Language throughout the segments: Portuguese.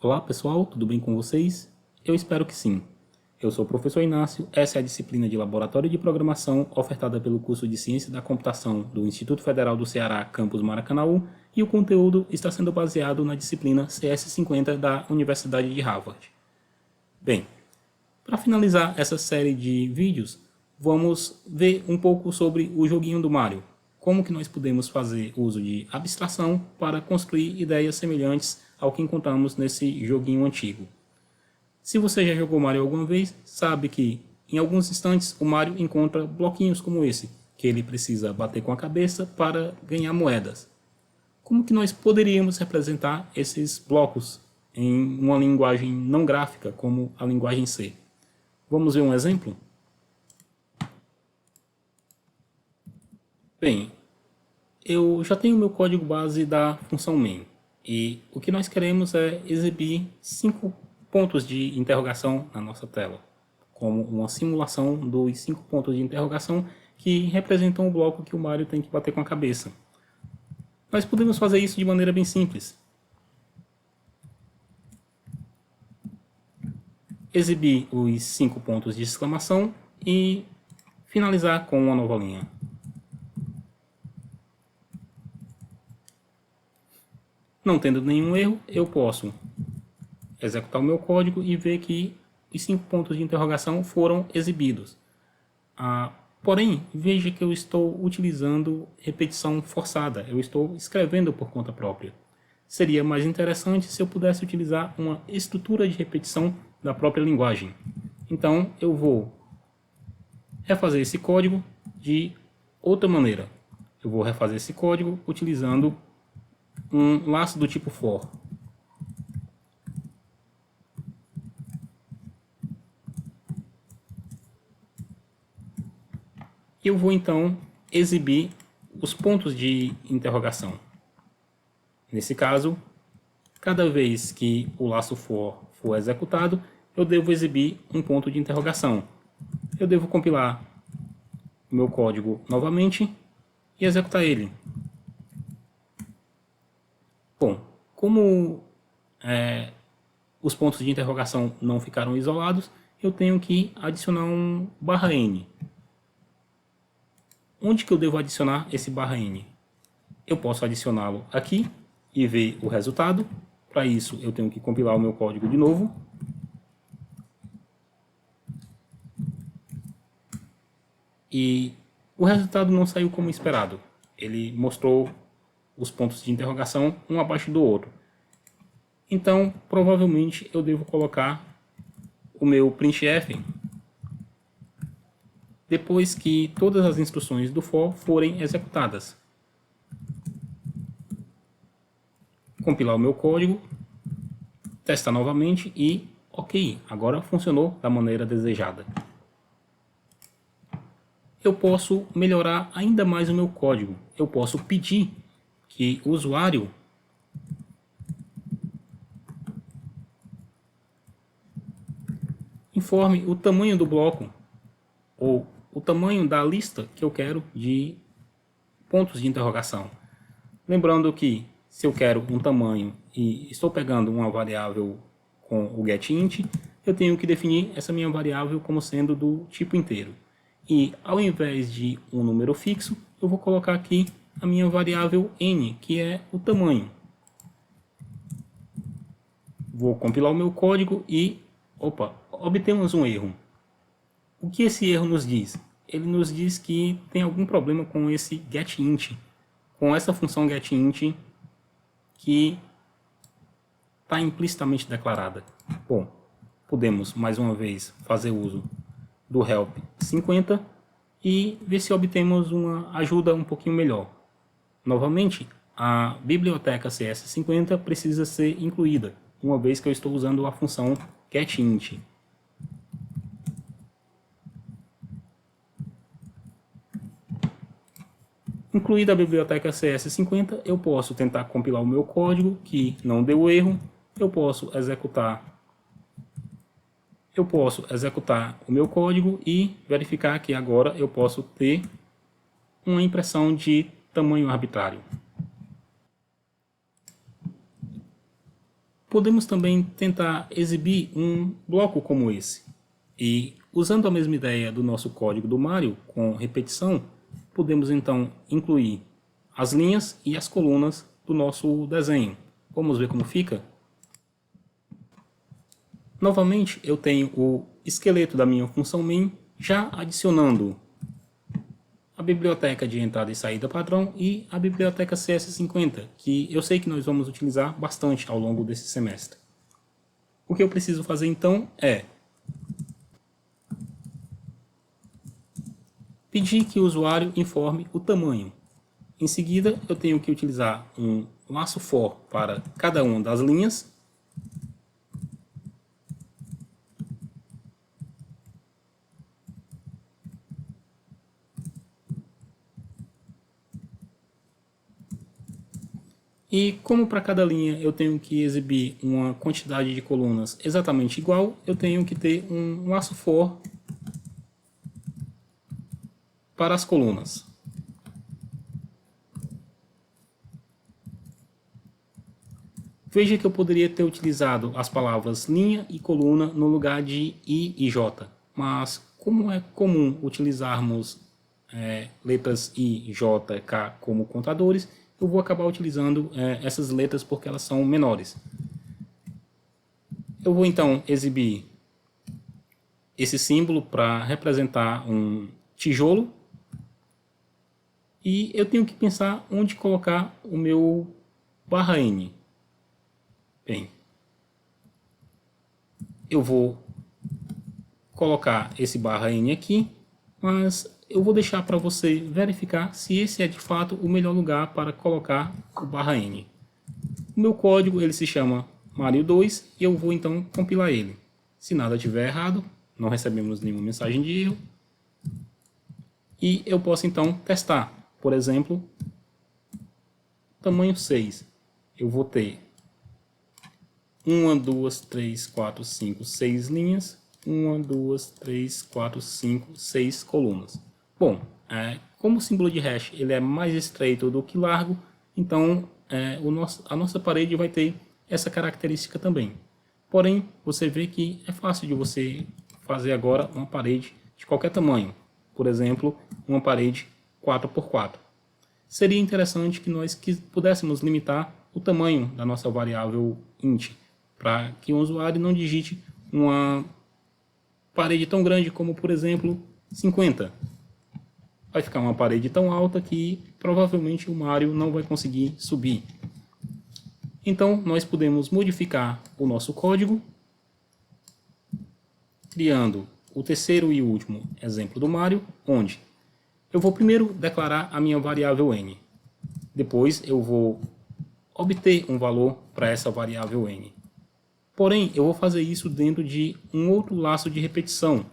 Olá pessoal, tudo bem com vocês? Eu espero que sim. Eu sou o professor Inácio, essa é a disciplina de Laboratório de Programação ofertada pelo curso de Ciência da Computação do Instituto Federal do Ceará, campus Maracanaú, e o conteúdo está sendo baseado na disciplina CS50 da Universidade de Harvard. Bem, para finalizar essa série de vídeos, vamos ver um pouco sobre o joguinho do Mario. Como que nós podemos fazer uso de abstração para construir ideias semelhantes ao que encontramos nesse joguinho antigo. Se você já jogou Mario alguma vez, sabe que em alguns instantes o Mario encontra bloquinhos como esse, que ele precisa bater com a cabeça para ganhar moedas. Como que nós poderíamos representar esses blocos em uma linguagem não gráfica, como a linguagem C? Vamos ver um exemplo? Bem, eu já tenho meu código base da função main e o que nós queremos é exibir 5 pontos de interrogação na nossa tela, como uma simulação dos 5 pontos de interrogação que representam o bloco que o Mario tem que bater com a cabeça. Nós podemos fazer isso de maneira bem simples. Exibir os 5 pontos de exclamação e finalizar com uma nova linha. Não tendo nenhum erro, eu posso executar o meu código e ver que os 5 pontos de interrogação foram exibidos. Porém, veja que eu estou utilizando repetição forçada, eu estou escrevendo por conta própria. Seria mais interessante se eu pudesse utilizar uma estrutura de repetição da própria linguagem. Então, eu vou refazer esse código de outra maneira. Eu vou refazer esse código utilizando um laço do tipo for. Eu vou então exibir os pontos de interrogação. Nesse caso, cada vez que o laço for executado, eu devo exibir um ponto de interrogação. Eu devo compilar o meu código novamente e executar ele. Bom, como os pontos de interrogação não ficaram isolados, eu tenho que adicionar um /n. Onde que eu devo adicionar esse /n? Eu posso adicioná-lo aqui e ver o resultado. Para isso, eu tenho que compilar o meu código de novo. E o resultado não saiu como esperado. Ele mostrou os pontos de interrogação um abaixo do outro. Então, provavelmente, eu devo colocar o meu printf depois que todas as instruções do for forem executadas. Compilar o meu código, testar novamente e ok, agora funcionou da maneira desejada. Eu posso melhorar ainda mais o meu código. Eu posso pedir que o usuário informe o tamanho do bloco ou o tamanho da lista que eu quero de pontos de interrogação. Lembrando que se eu quero um tamanho e estou pegando uma variável com o getInt, eu tenho que definir essa minha variável como sendo do tipo inteiro. E ao invés de um número fixo, eu vou colocar aqui a minha variável n, que é o tamanho. Vou compilar o meu código e, obtemos um erro. O que esse erro nos diz? Ele nos diz que tem algum problema com esse getInt, com essa função getInt que está implicitamente declarada. Bom, podemos mais uma vez fazer uso do help 50 e ver se obtemos uma ajuda um pouquinho melhor. Novamente, a biblioteca CS50 precisa ser incluída, uma vez que eu estou usando a função getInt. Incluída a biblioteca CS50, eu posso tentar compilar o meu código, que não deu erro. Eu posso executar o meu código e verificar que agora eu posso ter uma impressão de tamanho arbitrário. Podemos também tentar exibir um bloco como esse. E, usando a mesma ideia do nosso código do Mario, com repetição, podemos então incluir as linhas e as colunas do nosso desenho. Vamos ver como fica? Novamente, eu tenho o esqueleto da minha função main, já adicionando a biblioteca de entrada e saída padrão e a biblioteca CS50, que eu sei que nós vamos utilizar bastante ao longo desse semestre. O que eu preciso fazer então é pedir que o usuário informe o tamanho. Em seguida, eu tenho que utilizar um laço for para cada uma das linhas. E como para cada linha eu tenho que exibir uma quantidade de colunas exatamente igual, eu tenho que ter um laço for para as colunas. Veja que eu poderia ter utilizado as palavras linha e coluna no lugar de I e J, mas como é comum utilizarmos letras I, J, K como contadores, eu vou acabar utilizando essas letras porque elas são menores. Eu vou então exibir esse símbolo para representar um tijolo e eu tenho que pensar onde colocar o meu /n. Bem, eu vou colocar esse /n aqui, mas eu vou deixar para você verificar se esse é de fato o melhor lugar para colocar o /n. O meu código ele se chama Mario 2 e eu vou então compilar ele. Se nada estiver errado, não recebemos nenhuma mensagem de erro. E eu posso então testar. Por exemplo, tamanho 6. Eu vou ter 1, 2, 3, 4, 5, 6 linhas. 1, 2, 3, 4, 5, 6 colunas. Bom, como o símbolo de hash ele é mais estreito do que largo, então a nossa parede vai ter essa característica também. Porém, você vê que é fácil de você fazer agora uma parede de qualquer tamanho. Por exemplo, uma parede 4x4. Seria interessante que nós pudéssemos limitar o tamanho da nossa variável int, para que o usuário não digite uma parede tão grande como, por exemplo, 50. Vai ficar uma parede tão alta que provavelmente o Mario não vai conseguir subir. Então, nós podemos modificar o nosso código, criando o terceiro e último exemplo do Mario, onde eu vou primeiro declarar a minha variável n. Depois eu vou obter um valor para essa variável n. Porém, eu vou fazer isso dentro de um outro laço de repetição,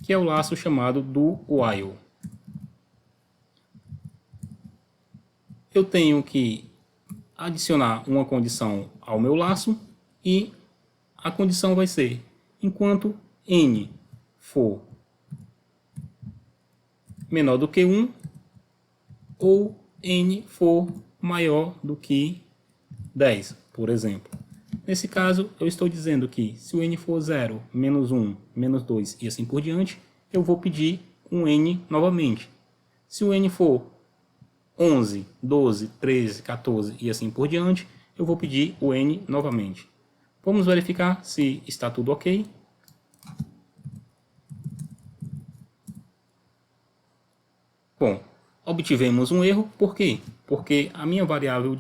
que é o laço chamado do while. Eu tenho que adicionar uma condição ao meu laço e a condição vai ser enquanto n for menor do que 1 ou n for maior do que 10, por exemplo. Nesse caso, eu estou dizendo que se o n for 0, menos 1, menos 2 e assim por diante, eu vou pedir um n novamente. Se o n for 11, 12, 13, 14 e assim por diante, eu vou pedir o n novamente. Vamos verificar se está tudo ok. Bom, obtivemos um erro. Por quê? Porque a minha variável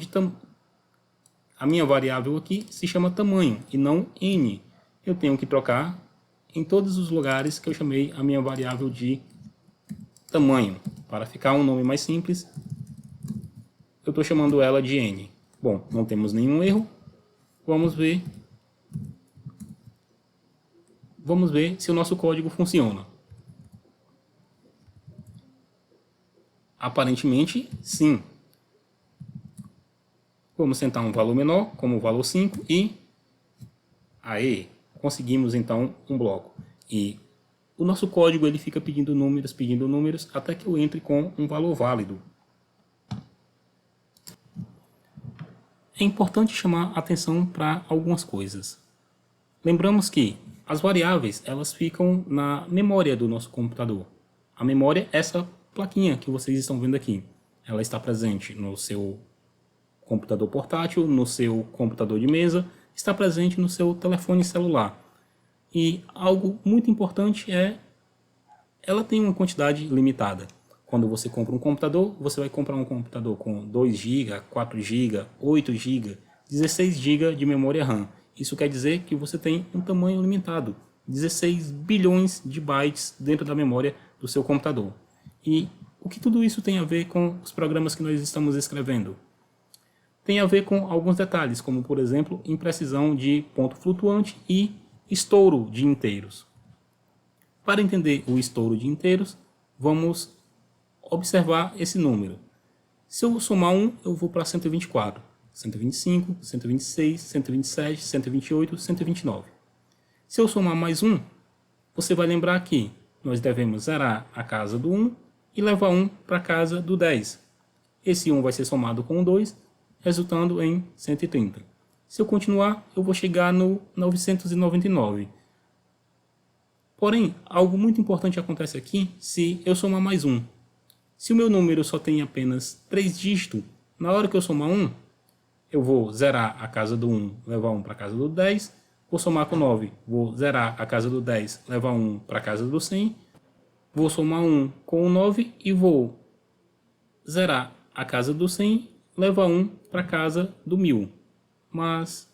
aqui se chama tamanho e não n. Eu tenho que trocar em todos os lugares que eu chamei a minha variável de tamanho. Para ficar um nome mais simples, eu estou chamando ela de n. Bom, não temos nenhum erro. Vamos ver se o nosso código funciona. Aparentemente, sim. Vamos tentar um valor menor, como o valor 5, e conseguimos então um bloco. E o nosso código ele fica pedindo números, até que eu entre com um valor válido. é importante chamar atenção para algumas coisas. Lembramos que as variáveis elas ficam na memória do nosso computador. A memória é essa plaquinha que vocês estão vendo aqui. Ela está presente no seu computador portátil, no seu computador de mesa, está presente no seu telefone celular. E algo muito importante é ela tem uma quantidade limitada. Quando você compra um computador, você vai comprar um computador com 2 GB, 4 GB, 8 GB, 16 GB de memória RAM. Isso quer dizer que você tem um tamanho limitado, 16 bilhões de bytes dentro da memória do seu computador. E o que tudo isso tem a ver com os programas que nós estamos escrevendo? Tem a ver com alguns detalhes, como por exemplo, imprecisão de ponto flutuante e estouro de inteiros. Para entender o estouro de inteiros, vamos observar esse número. Se eu somar 1, eu vou para 124, 125, 126, 127, 128, 129. Se eu somar mais 1, você vai lembrar que nós devemos zerar a casa do 1 e levar 1 para a casa do 10. Esse 1 vai ser somado com o 2, resultando em 130. Se eu continuar, eu vou chegar no 999. Porém, algo muito importante acontece aqui se eu somar mais 1. Se o meu número só tem apenas 3 dígitos, na hora que eu somar 1, eu vou zerar a casa do 1, levar 1 para a casa do 10, vou somar com 9, vou zerar a casa do 10, levar 1 para a casa do 100, vou somar 1 com o 9 e vou zerar a casa do 100, levar 1 para a casa do 1000. Mas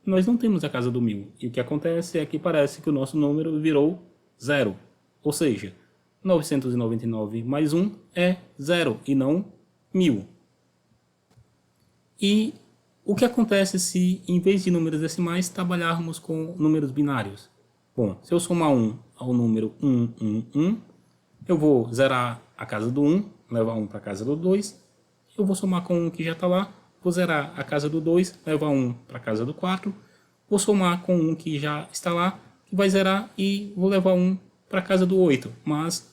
nós não temos a casa do 1000, e o que acontece é que parece que o nosso número virou 0, ou seja, 999 mais 1 é 0 e não 1000. E o que acontece se, em vez de números decimais, trabalharmos com números binários? Bom, se eu somar 1 ao número 111, eu vou zerar a casa do 1, levar 1 para a casa do 2, eu vou somar com 1 que já está lá, vou zerar a casa do 2, levar 1 para a casa do 4, vou somar com 1 que já está lá, que vai zerar e vou levar 1 para a casa do 8, mas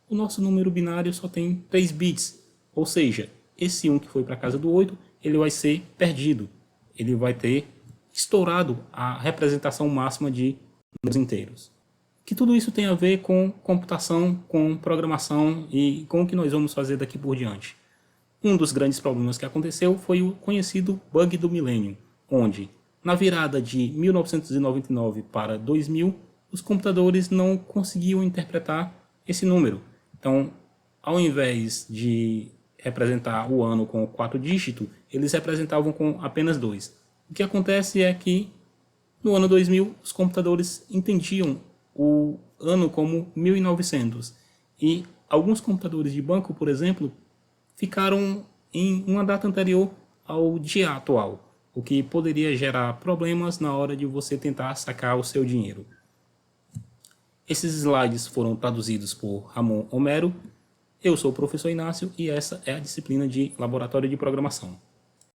o nosso número binário só tem 3 bits, ou seja, esse 1 que foi para a casa do 8, ele vai ser perdido, ele vai ter estourado a representação máxima de números inteiros. Que tudo isso tem a ver com computação, com programação e com o que nós vamos fazer daqui por diante. Um dos grandes problemas que aconteceu foi o conhecido bug do milênio, onde, na virada de 1999 para 2000, os computadores não conseguiam interpretar esse número. Então, ao invés de representar o ano com 4 dígitos, eles representavam com apenas 2. O que acontece é que, no ano 2000, os computadores entendiam o ano como 1900. E alguns computadores de banco, por exemplo, ficaram em uma data anterior ao dia atual, o que poderia gerar problemas na hora de você tentar sacar o seu dinheiro. Esses slides foram traduzidos por Ramon Homero. Eu sou o professor Inácio e essa é a disciplina de Laboratório de Programação.